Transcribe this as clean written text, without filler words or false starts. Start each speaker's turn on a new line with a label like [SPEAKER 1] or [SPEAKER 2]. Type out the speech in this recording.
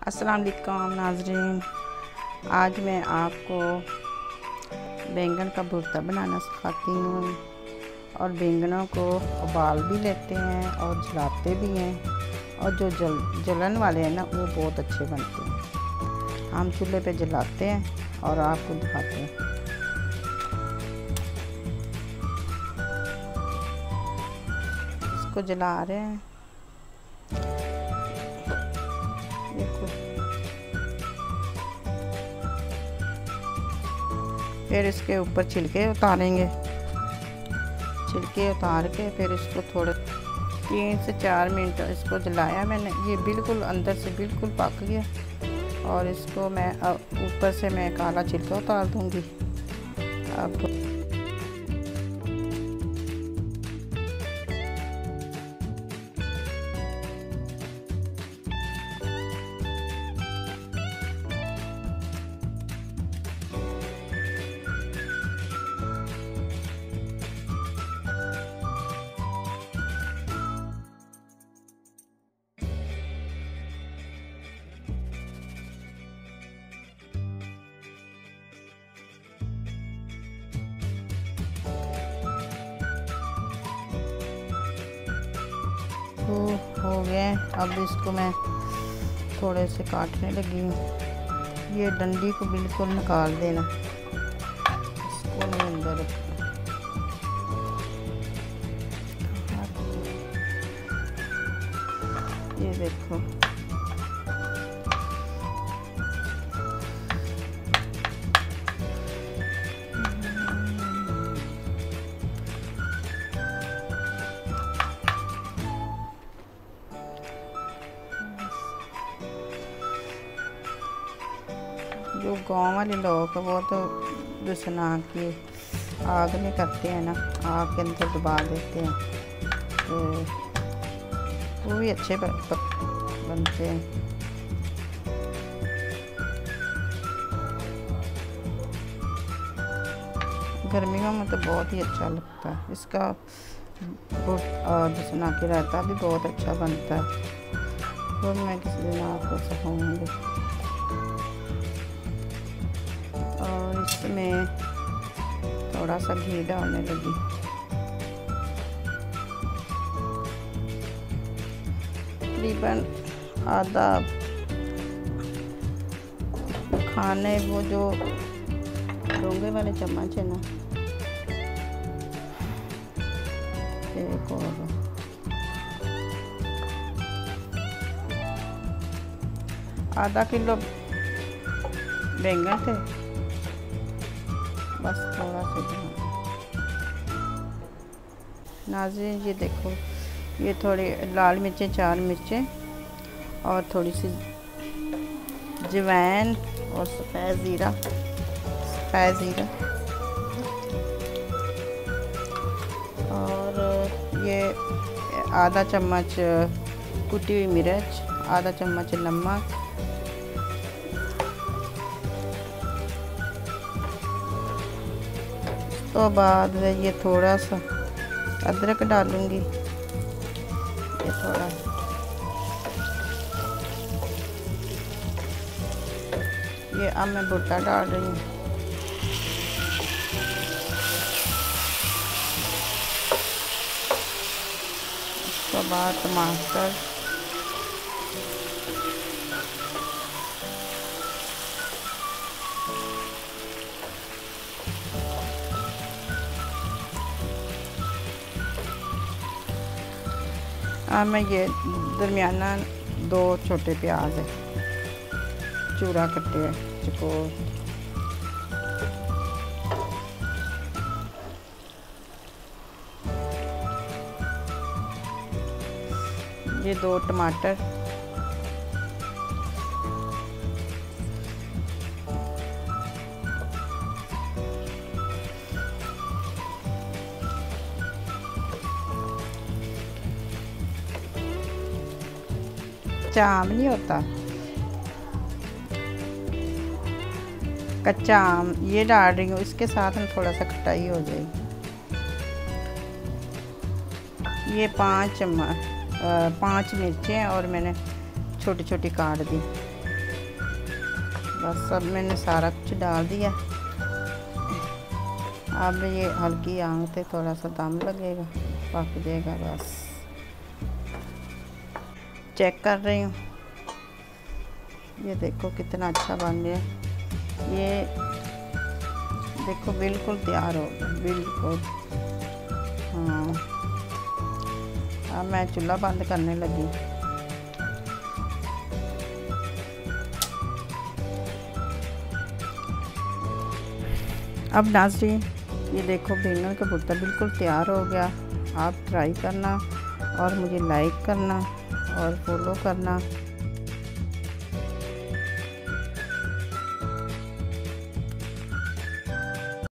[SPEAKER 1] अस्सलाम वालेकुम नाज़रीन, आज मैं आपको बैंगन का भुर्ता बनाना सिखाती हूँ। और बैंगनों को उबाल भी लेते हैं और जलाते भी हैं, और जो जलन वाले हैं ना वो बहुत अच्छे बनते हैं। हम चूल्हे पे जलाते हैं और आपको दिखाते हैं। इसको जला रहे हैं, देखो। फिर इसके ऊपर छिलके उतारेंगे। छिलके उतार के फिर इसको थोड़े 3 से 4 मिनट इसको जलाया मैंने। ये बिल्कुल अंदर से बिल्कुल पक गया। और इसको मैं ऊपर से मैं काला छिलका उतार दूंगी। अब तो हो गए। अब इसको मैं थोड़े से काटने लगी हूँ। ये डंडी को बिल्कुल निकाल देना, इसको नहीं अंदर रखना। ये देखो, जो गांव वाले लोग हैं वो तो दुसना की आग में करते हैं ना, आग के अंदर दबा देते हैं, तो वो भी अच्छे बनते हैं। गर्मियों में तो बहुत ही अच्छा लगता है। इसका दुसना की रायता भी बहुत अच्छा बनता है, वो मैं किसी दिन आपको सिखाऊंगी। और इसमें थोड़ा सा घी डालने लगी। तकरीबन आधा खाने वो जो डोंगे वाले चम्मच है ना, एक और आधा किलो बैंगन थे, बस थोड़ा सा नाज़रीन। ये देखो, ये थोड़ी लाल मिर्चें 4 मिर्चें और थोड़ी सी जवैन और सफ़ेद ज़ीरा और ये आधा चम्मच कुटी हुई मिर्च, आधा चम्मच नमक, तो बाद में ये थोड़ा सा अदरक डालूंगी। ये थोड़ा ये अब मैं भुट्टा डाल रही हूँ। उसके बाद टमाटर, मैं ये दरमियाना 2 छोटे प्याज है, चूरा कटे है चकोर। ये 2 टमाटर, आम नहीं होता, कच्चा आम ये डाल रही हूँ। इसके साथ में थोड़ा सा खटाई हो जाएगी। ये 5 मिर्चें और मैंने छोटी छोटी काट दी। बस अब मैंने सारा कुछ डाल दिया। अब ये हल्की आंच पे थोड़ा सा दम लगेगा, पक जाएगा। बस चेक कर रही हूँ, ये देखो कितना अच्छा बन गया। ये देखो बिल्कुल तैयार हो गया, बिल्कुल। हाँ, अब मैं चूल्हा बंद करने लगी। अब नाज़रीन, ये देखो बैंगन का भुर्ता बिल्कुल तैयार हो गया। आप ट्राई करना और मुझे लाइक करना और फॉलो करना।